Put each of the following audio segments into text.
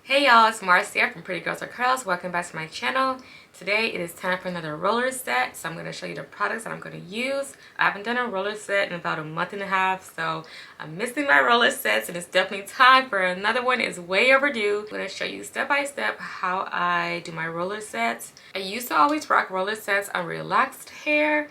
Hey y'all, it's Marcia from Pretty Girls Are Curls. Welcome back to my channel. Today it is time for another roller set. So I'm going to show you the products that I'm going to use. I haven't done a roller set in about a month and a half, so I'm missing my roller sets and it's definitely time for another one. It's way overdue. I'm going to show you step by step how I do my roller sets. I used to always rock roller sets on relaxed hair,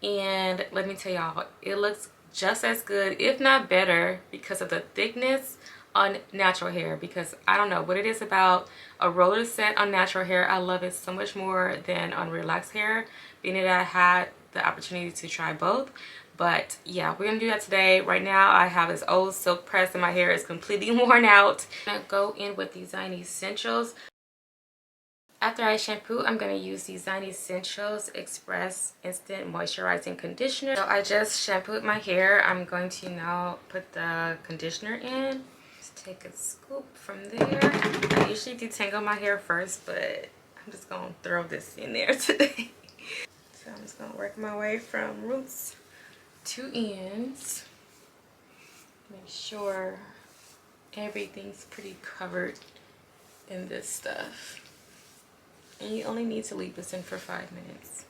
and let me tell y'all, it looks just as good, if not better, because of the thickness on natural hair. Because I don't know what it is about a roller set on natural hair. I love it so much more than on relaxed hair, being that I had the opportunity to try both. But yeah, we're gonna do that today. Right now I have this old silk press and my hair is completely worn out. I'm gonna go in with Design Essentials. After I shampoo, I'm going to use Design Essentials Express Instant Moisturizing Conditioner. So I just shampooed my hair. I'm going to now put the conditioner in. Just take a scoop from there. I usually detangle my hair first, but I'm just going to throw this in there today. So I'm just going to work my way from roots to ends. Make sure everything's pretty covered in this stuff. And you only need to leave this in for 5 minutes.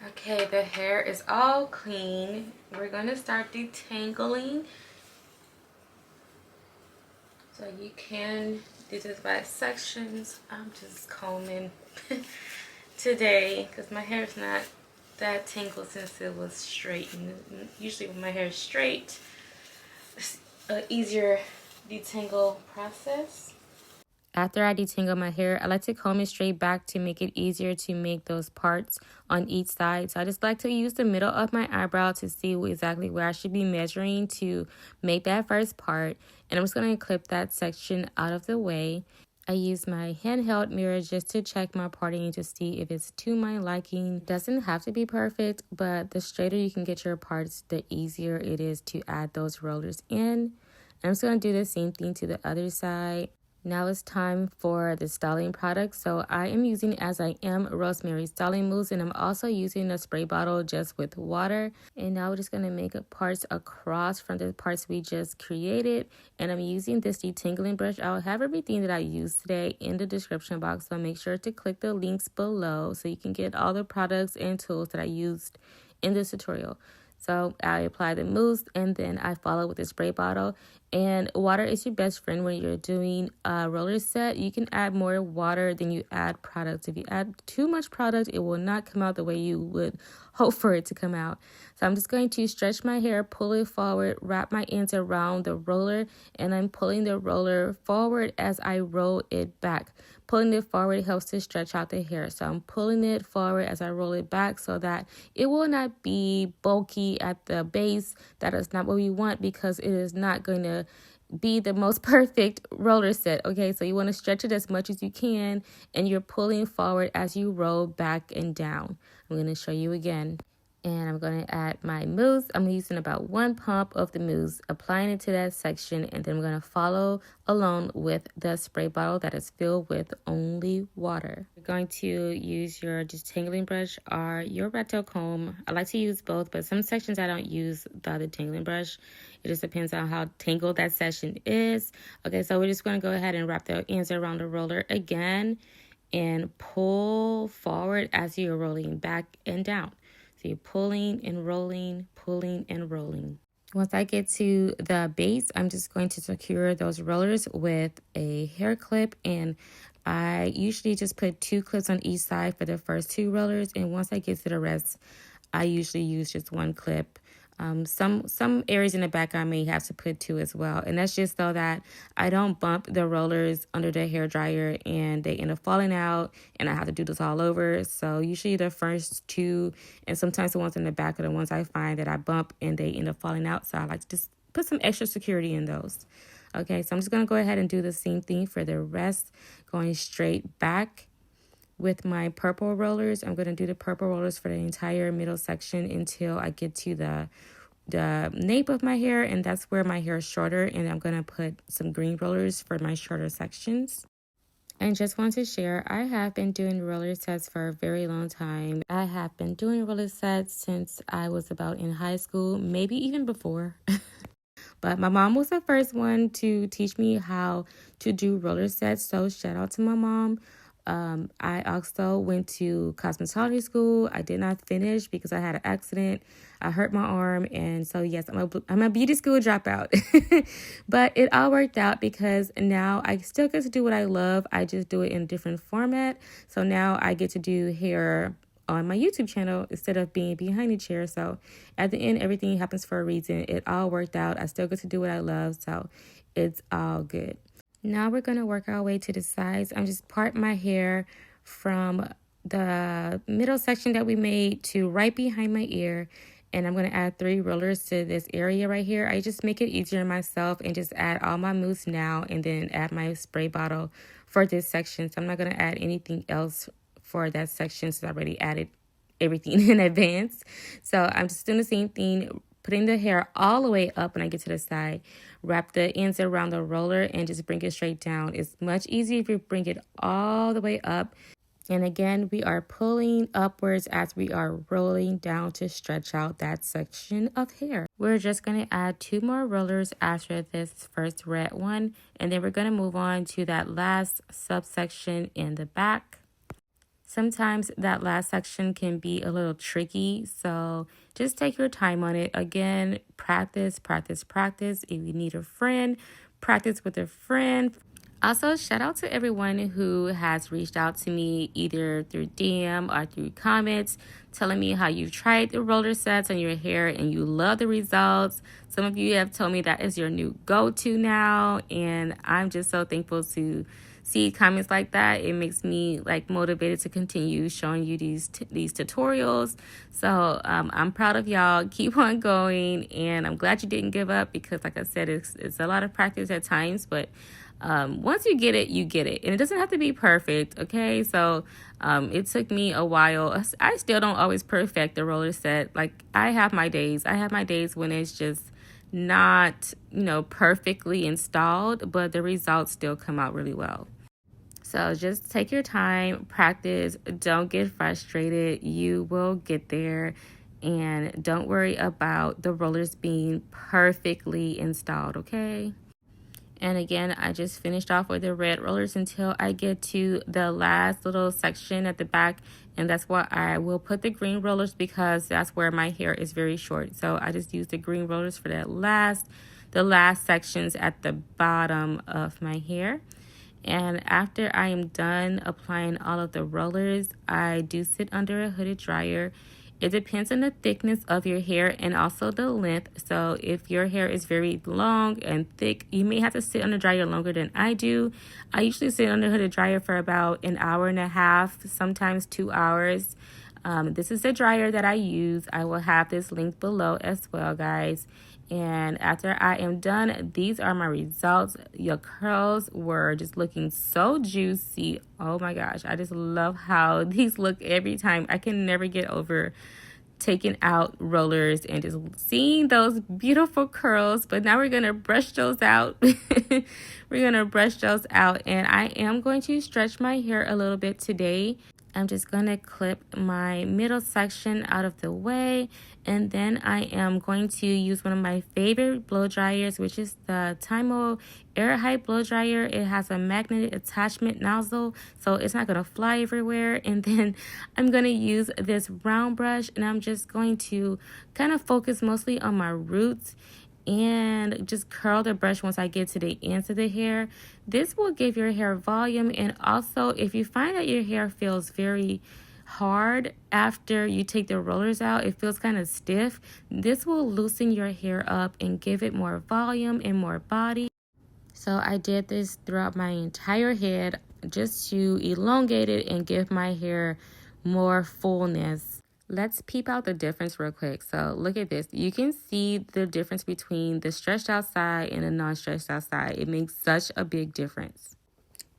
Okay, the hair is all clean. We're going to start detangling. So you can do this by sections. I'm just combing today because my hair is not that tangled since it was straight. And usually when my hair is straight, it's an easier detangle process. After I detangle my hair, I like to comb it straight back to make it easier to make those parts on each side. So I just like to use the middle of my eyebrow to see exactly where I should be measuring to make that first part. And I'm just going to clip that section out of the way. I use my handheld mirror just to check my parting to see if it's to my liking. It doesn't have to be perfect, but the straighter you can get your parts, the easier it is to add those rollers in. And I'm just going to do the same thing to the other side. Now it's time for the styling product. So I am using As I Am Rosemary Styling Mousse, and I'm also using a spray bottle just with water. And now we're just going to make parts across from the parts we just created. And I'm using this detangling brush. I'll have everything that I used today in the description box, so make sure to click the links below so you can get all the products and tools that I used in this tutorial. So I apply the mousse and then I follow with the spray bottle. And water is your best friend when you're doing a roller set. You can add more water than you add product. If you add too much product, it will not come out the way you would hope for it to come out. So I'm just going to stretch my hair, pull it forward, wrap my ends around the roller, and I'm pulling the roller forward as I roll it back. Pulling it forward helps to stretch out the hair. So I'm pulling it forward as I roll it back so that it will not be bulky at the base. That is not what we want, because it is not going to be the most perfect roller set. Okay, so you want to stretch it as much as you can, and you're pulling forward as you roll back and down. I'm going to show you again. And I'm going to add my mousse. I'm using about 1 pump of the mousse, applying it to that section, and then I'm going to follow along with the spray bottle that is filled with only water. You're going to use your detangling brush or your rat tail comb. I like to use both, but some sections I don't use the detangling brush. It just depends on how tangled that section is. Okay, so we're just going to go ahead and wrap the ends around the roller again and pull forward as you're rolling back and down. So you're pulling and rolling, pulling and rolling. Once I get to the base, I'm just going to secure those rollers with a hair clip, and I usually just put 2 clips on each side for the first 2 rollers, and once I get to the rest, I usually use just 1 clip. Some areas in the back I may have to put 2 as well, and that's just so that I don't bump the rollers under the hair dryer and they end up falling out and I have to do this all over. So usually the first 2, and sometimes the ones in the back are the ones I find that I bump and they end up falling out, so I like to just put some extra security in those. Okay, so I'm just going to go ahead and do the same thing for the rest, going straight back. With my purple rollers, I'm going to do the purple rollers for the entire middle section until I get to the nape of my hair, and that's where my hair is shorter, and I'm going to put some green rollers for my shorter sections. And just want to share, I have been doing roller sets for a very long time. I have been doing roller sets since I was about in high school, maybe even before. But my mom was the first one to teach me how to do roller sets. So shout out to my mom. I also went to cosmetology school. I did not finish because I had an accident. I hurt my arm. And so, yes, I'm a beauty school dropout. But it all worked out because now I still get to do what I love. I just do it in a different format. So now I get to do hair on my YouTube channel instead of being behind the chair. So at the end, everything happens for a reason. It all worked out. I still get to do what I love. So it's all good. Now we're going to work our way to the sides. I'm just part my hair from the middle section that we made to right behind my ear. And I'm going to add 3 rollers to this area right here. I just make it easier myself and just add all my mousse now and then add my spray bottle for this section. So I'm not going to add anything else for that section since I already added everything in advance. So I'm just doing the same thing, putting the hair all the way up when I get to the side. Wrap the ends around the roller and just bring it straight down. It's much easier if you bring it all the way up. And again, we are pulling upwards as we are rolling down to stretch out that section of hair. We're just going to add 2 more rollers after this first red one. And then we're going to move on to that last subsection in the back. Sometimes that last section can be a little tricky, so just take your time on it. Again, practice, practice, practice. If you need a friend, practice with a friend. Also, shout out to everyone who has reached out to me either through DM or through comments telling me how you've tried the roller sets on your hair and you love the results. Some of you have told me that is your new go-to now, and I'm just so thankful to see comments like that. It makes me motivated to continue showing you these tutorials. So I'm proud of y'all. Keep on going, and I'm glad you didn't give up because, like I said, it's a lot of practice at times, but once you get it, you get it. And it doesn't have to be perfect, okay? So it took me a while. I still don't always perfect the roller set. Like, I have my days. I have my days when it's just not, perfectly installed, but the results still come out really well. So just take your time, practice, don't get frustrated. You will get there. And don't worry about the rollers being perfectly installed, okay? And again, I just finished off with the red rollers until I get to the last little section at the back. And that's why I will put the green rollers because that's where my hair is very short. So I just use the green rollers for the last sections at the bottom of my hair. And after I am done applying all of the rollers, I do sit under a hooded dryer. It depends on the thickness of your hair and also the length. So if your hair is very long and thick, you may have to sit on the dryer longer than I do. I usually sit on the hooded dryer for about an hour and a half, sometimes 2 hours. This is the dryer that I use. I will have this link below as well, guys. And after I am done, these are my results. Your curls were just looking so juicy. Oh my gosh, I just love how these look every time. I can never get over taking out rollers and just seeing those beautiful curls. But now we're going to brush those out. We're going to brush those out. And I am going to stretch my hair a little bit today. I'm just going to clip my middle section out of the way. And then I am going to use one of my favorite blow dryers, which is the Tymo Air Height blow dryer. It has a magnetic attachment nozzle, so it's not going to fly everywhere. And then I'm going to use this round brush, and I'm just going to kind of focus mostly on my roots and just curl the brush once I get to the ends of the hair. This will give your hair volume, and also if you find that your hair feels very hard after you take the rollers out, it feels kind of stiff, this will loosen your hair up and give it more volume and more body. So I did this throughout my entire head just to elongate it and give my hair more fullness. Let's peep out the difference real quick. So look at this. You can see the difference between the stretched out side and the non-stretched out side. It makes such a big difference.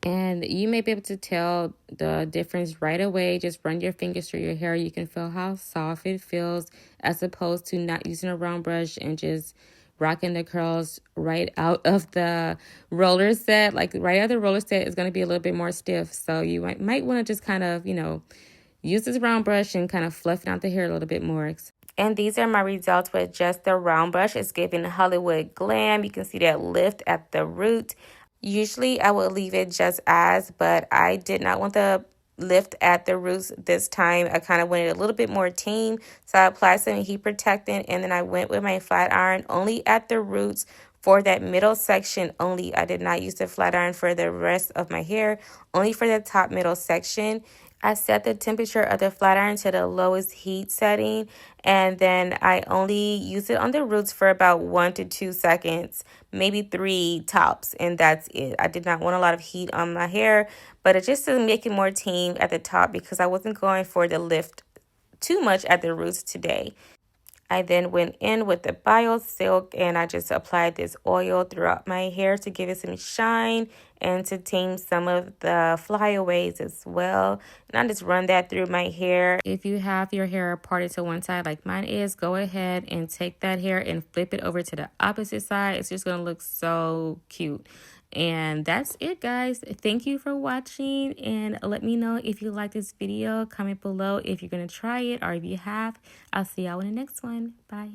And you may be able to tell the difference right away. Just run your fingers through your hair. You can feel how soft it feels as opposed to not using a round brush and just rocking the curls right out of the roller set. Like right out of the roller set is going to be a little bit more stiff. So you might want to just kind of, use this round brush and kind of fluffing out the hair a little bit more. And these are my results with just the round brush. It's giving Hollywood glam. You can see that lift at the root. Usually I would leave it just as, but I did not want the lift at the roots this time. I kind of wanted a little bit more tame. So I applied some heat protectant, and then I went with my flat iron only at the roots for that middle section only. I did not use the flat iron for the rest of my hair, only for the top middle section. I set the temperature of the flat iron to the lowest heat setting, and then I only use it on the roots for about 1 to 2 seconds, maybe 3 tops, and that's it. I did not want a lot of heat on my hair, but it just to make it more tame at the top because I wasn't going for the lift too much at the roots today. I then went in with the Bio Silk and I just applied this oil throughout my hair to give it some shine and to tame some of the flyaways as well. And I just run that through my hair. If you have your hair parted to one side like mine is, go ahead and take that hair and flip it over to the opposite side. It's just going to look so cute. And that's it, guys. Thank you for watching, and let me know if you like this video. Comment below if you're going to try it or if you have. I'll see y'all in the next one. Bye.